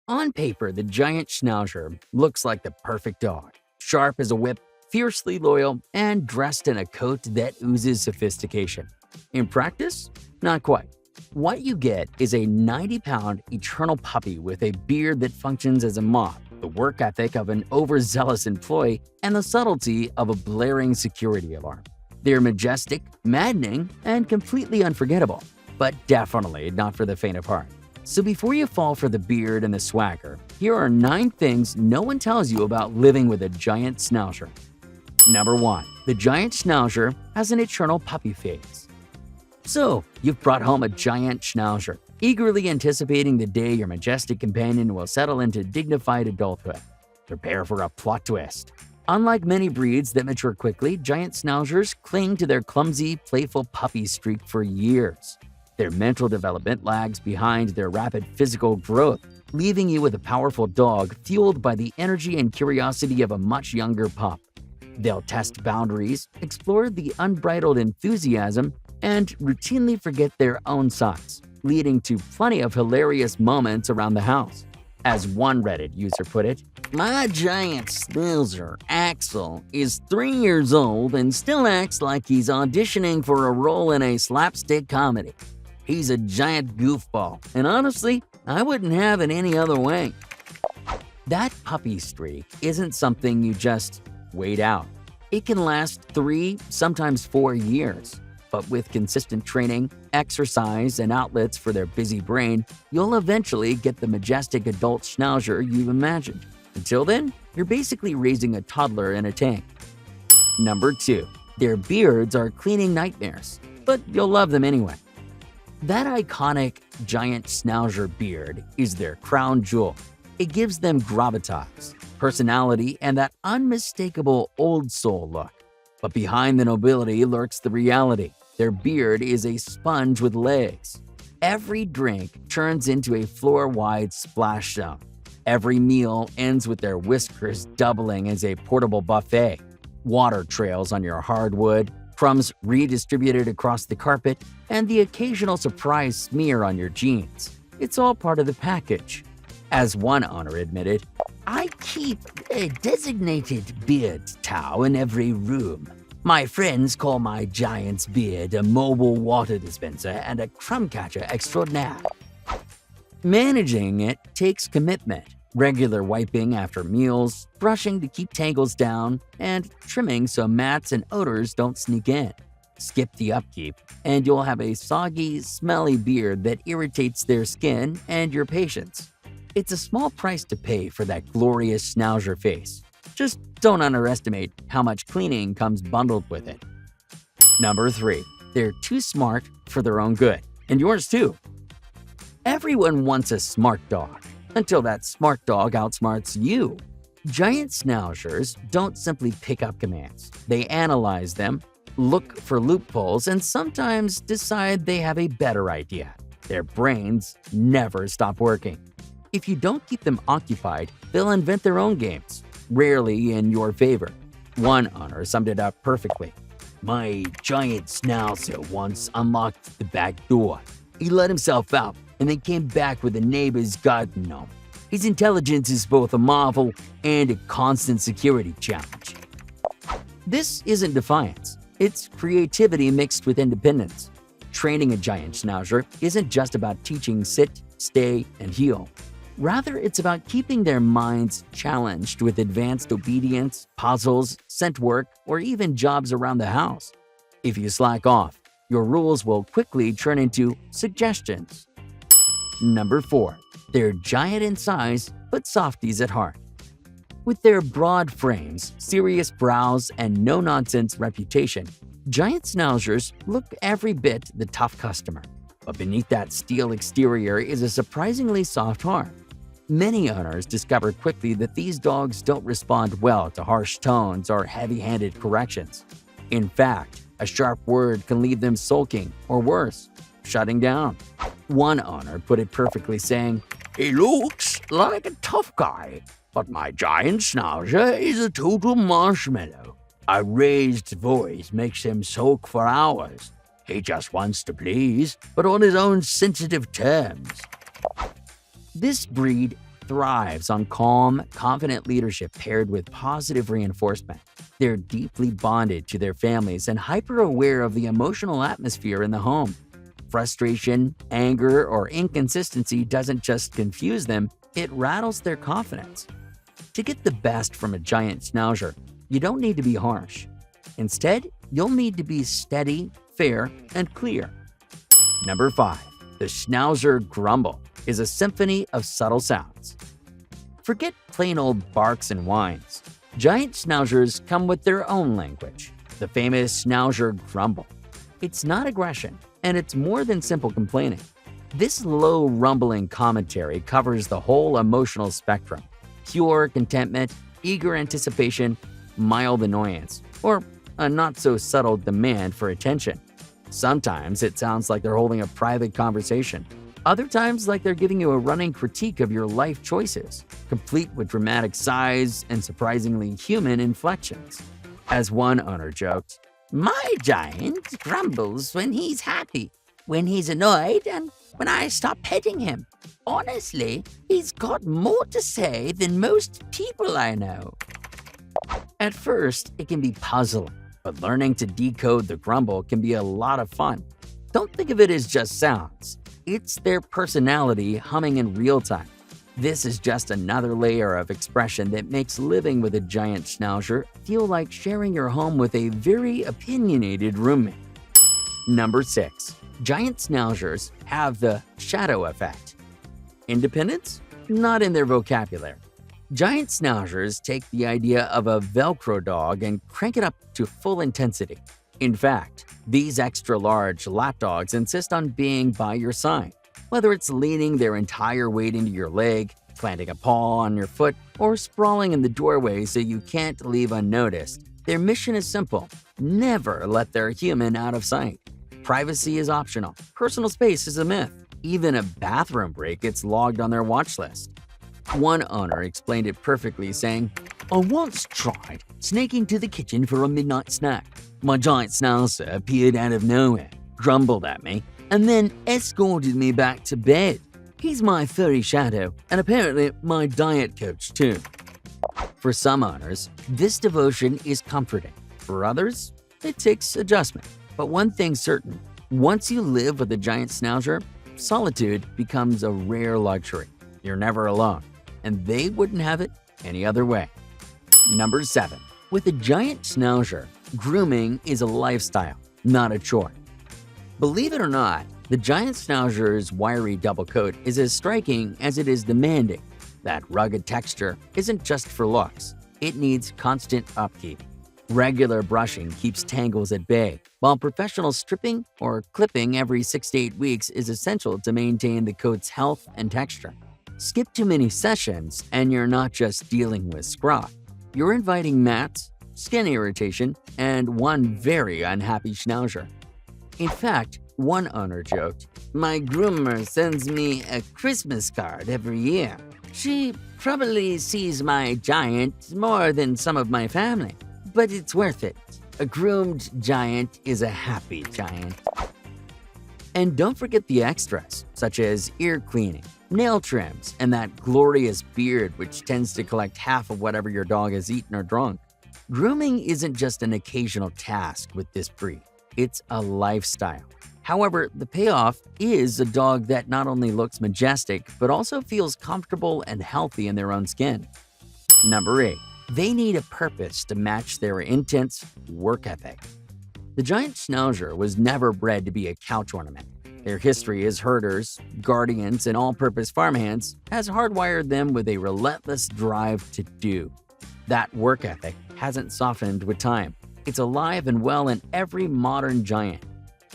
On paper, the Giant Schnauzer looks like the perfect dog. Sharp as a whip, fiercely loyal, and dressed in a coat that oozes sophistication. In practice, not quite. What you get is a 90-pound eternal puppy with a beard that functions as a mop, the work ethic of an overzealous employee, and the subtlety of a blaring security alarm. They're majestic, maddening, and completely unforgettable, but definitely not for the faint of heart. So before you fall for the beard and the swagger, here are 9 things no one tells you about living with a Giant Schnauzer. Number 1. The Giant Schnauzer has an eternal puppy phase. So, you've brought home a Giant Schnauzer, eagerly anticipating the day your majestic companion will settle into dignified adulthood. Prepare for a plot twist. Unlike many breeds that mature quickly, Giant Schnauzers cling to their clumsy, playful puppy streak for years. Their mental development lags behind their rapid physical growth, leaving you with a powerful dog fueled by the energy and curiosity of a much younger pup. They'll test boundaries, explore the unbridled enthusiasm, and routinely forget their own size, leading to plenty of hilarious moments around the house. As one Reddit user put it, "My Giant Schnauzer, Axel, is 3 years old and still acts like he's auditioning for a role in a slapstick comedy. He's a giant goofball, and honestly, I wouldn't have it any other way." That puppy streak isn't something you just wait out. It can last 3, sometimes 4 years. But with consistent training, exercise, and outlets for their busy brain, you'll eventually get the majestic adult Schnauzer you've imagined. Until then, you're basically raising a toddler in a tank. Number 2. Their beards are cleaning nightmares, but you'll love them anyway. That iconic Giant Schnauzer beard is their crown jewel. It gives them gravitas, personality, and that unmistakable old soul look. But behind the nobility lurks the reality. Their beard is a sponge with legs. Every drink turns into a floor-wide splash zone. Every meal ends with their whiskers doubling as a portable buffet. Water trails on your hardwood, crumbs redistributed across the carpet, and the occasional surprise smear on your jeans. It's all part of the package. As one owner admitted, "I keep a designated beard towel in every room. My friends call my giant's beard a mobile water dispenser and a crumb catcher extraordinaire." Managing it takes commitment. Regular wiping after meals, brushing to keep tangles down, and trimming so mats and odors don't sneak in. Skip the upkeep, and you'll have a soggy, smelly beard that irritates their skin and your patience. It's a small price to pay for that glorious Schnauzer face. Just don't underestimate how much cleaning comes bundled with it. Number 3. They're too smart for their own good, and yours too. Everyone wants a smart dog, until that smart dog outsmarts you. Giant Schnauzers don't simply pick up commands. They analyze them, look for loopholes, and sometimes decide they have a better idea. Their brains never stop working. If you don't keep them occupied, they'll invent their own games, rarely in your favor. One owner summed it up perfectly. "My Giant Schnauzer once unlocked the back door. He let himself out and then came back with a neighbor's garden gnome. His intelligence is both a marvel and a constant security challenge." This isn't defiance. It's creativity mixed with independence. Training a Giant Schnauzer isn't just about teaching sit, stay, and heel. Rather, it's about keeping their minds challenged with advanced obedience, puzzles, scent work, or even jobs around the house. If you slack off, your rules will quickly turn into suggestions. Number 4. They're giant in size, but softies at heart. With their broad frames, serious brows, and no-nonsense reputation, Giant Schnauzers look every bit the tough customer. But beneath that steel exterior is a surprisingly soft heart. Many owners discover quickly that these dogs don't respond well to harsh tones or heavy-handed corrections. In fact, a sharp word can leave them sulking, or worse, shutting down. One owner put it perfectly, saying, "He looks like a tough guy, but my Giant Schnauzer is a total marshmallow. A raised voice makes him sulk for hours. He just wants to please, but on his own sensitive terms." This breed thrives on calm, confident leadership paired with positive reinforcement. They're deeply bonded to their families and hyper-aware of the emotional atmosphere in the home. Frustration, anger, or inconsistency doesn't just confuse them, it rattles their confidence. To get the best from a Giant Schnauzer, you don't need to be harsh. Instead, you'll need to be steady, fair, and clear. Number 5. The Schnauzer grumble is a symphony of subtle sounds. Forget plain old barks and whines. Giant Schnauzers come with their own language, the famous Schnauzer grumble. It's not aggression, and it's more than simple complaining. This low rumbling commentary covers the whole emotional spectrum: pure contentment, eager anticipation, mild annoyance, or a not-so-subtle demand for attention. Sometimes it sounds like they're holding a private conversation. Other times like they're giving you a running critique of your life choices, complete with dramatic sighs and surprisingly human inflections. As one owner joked, "My giant grumbles when he's happy, when he's annoyed, and when I stop petting him. Honestly, he's got more to say than most people I know." At first, it can be puzzling, but learning to decode the grumble can be a lot of fun. Don't think of it as just sounds. It's their personality humming in real time. This is just another layer of expression that makes living with a Giant Schnauzer feel like sharing your home with a very opinionated roommate. Number 6. Giant Schnauzers have the shadow effect. Independence? Not in their vocabulary. Giant Schnauzers take the idea of a Velcro dog and crank it up to full intensity. In fact, these extra-large lapdogs insist on being by your side, whether it's leaning their entire weight into your leg, planting a paw on your foot, or sprawling in the doorway so you can't leave unnoticed. Their mission is simple: never let their human out of sight. Privacy is optional. Personal space is a myth. Even a bathroom break gets logged on their watch list. One owner explained it perfectly, saying, "I once tried sneaking to the kitchen for a midnight snack. My Giant Schnauzer appeared out of nowhere, grumbled at me, and then escorted me back to bed. He's my furry shadow, and apparently my diet coach too." For some owners, this devotion is comforting. For others, it takes adjustment. But one thing's certain: once you live with a Giant Schnauzer, solitude becomes a rare luxury. You're never alone, and they wouldn't have it any other way. Number 7. With a Giant Schnauzer, grooming is a lifestyle, not a chore. Believe it or not, the Giant Schnauzer's wiry double coat is as striking as it is demanding. That rugged texture isn't just for looks. It needs constant upkeep. Regular brushing keeps tangles at bay, while professional stripping or clipping every 6 to 8 weeks is essential to maintain the coat's health and texture. Skip too many sessions and you're not just dealing with scruff. You're inviting mats, skin irritation, and one very unhappy Schnauzer. In fact, one owner joked, "My groomer sends me a Christmas card every year. She probably sees my giant more than some of my family, but it's worth it. A groomed giant is a happy giant." And don't forget the extras, such as ear cleaning, nail trims, and that glorious beard which tends to collect half of whatever your dog has eaten or drunk. Grooming isn't just an occasional task with this breed, it's a lifestyle. However, the payoff is a dog that not only looks majestic, but also feels comfortable and healthy in their own skin. Number 8. They need a purpose to match their intense work ethic. The Giant Schnauzer was never bred to be a couch ornament. Their history as herders, guardians, and all-purpose farmhands has hardwired them with a relentless drive to do. That work ethic hasn't softened with time. It's alive and well in every modern giant.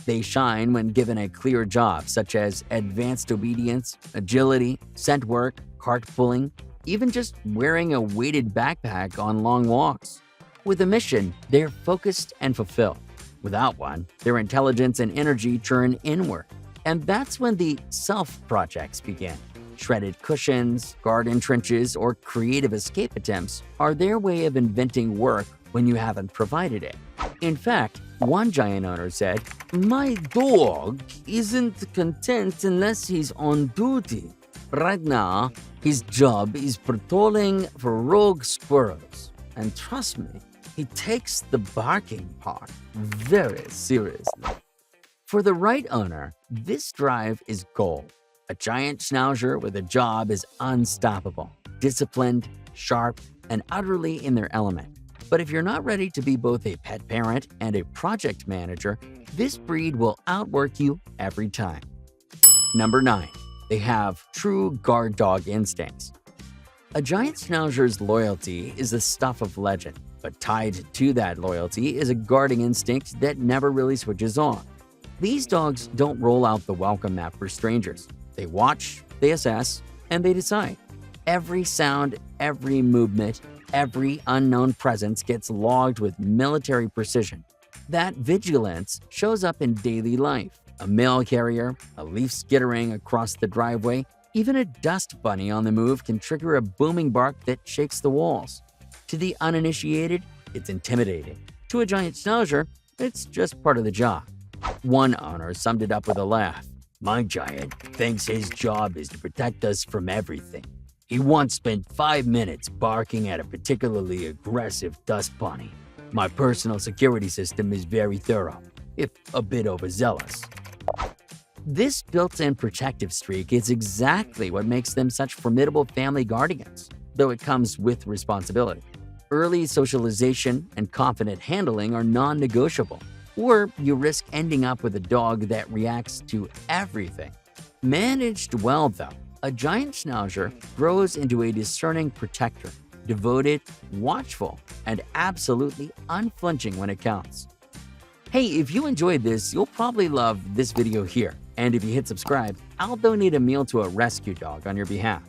They shine when given a clear job, such as advanced obedience, agility, scent work, cart pulling, even just wearing a weighted backpack on long walks. With a mission, they're focused and fulfilled. Without one, their intelligence and energy turn inward. And that's when the self-projects begin. Shredded cushions, garden trenches, or creative escape attempts are their way of inventing work when you haven't provided it. In fact, one giant owner said, "My dog isn't content unless he's on duty. Right now, his job is patrolling for rogue squirrels. And trust me, he takes the barking part very seriously. For the right owner, this drive is gold. A giant schnauzer with a job is unstoppable, disciplined, sharp, and utterly in their element. But if you're not ready to be both a pet parent and a project manager, this breed will outwork you every time. Number 9. They have true guard dog instincts. A giant schnauzer's loyalty is the stuff of legend, but tied to that loyalty is a guarding instinct that never really switches on. These dogs don't roll out the welcome mat for strangers. They watch, they assess, and they decide. Every sound, every movement, every unknown presence gets logged with military precision. That vigilance shows up in daily life. A mail carrier, a leaf skittering across the driveway, even a dust bunny on the move can trigger a booming bark that shakes the walls. To the uninitiated, it's intimidating. To a giant schnauzer, it's just part of the job. One owner summed it up with a laugh. My giant thinks his job is to protect us from everything. He once spent 5 minutes barking at a particularly aggressive dust bunny. My personal security system is very thorough, if a bit overzealous. This built-in protective streak is exactly what makes them such formidable family guardians, though it comes with responsibility. Early socialization and confident handling are non-negotiable, or you risk ending up with a dog that reacts to everything. Managed well, though, a giant schnauzer grows into a discerning protector, devoted, watchful, and absolutely unflinching when it counts. Hey, if you enjoyed this, you'll probably love this video here. And if you hit subscribe, I'll donate a meal to a rescue dog on your behalf.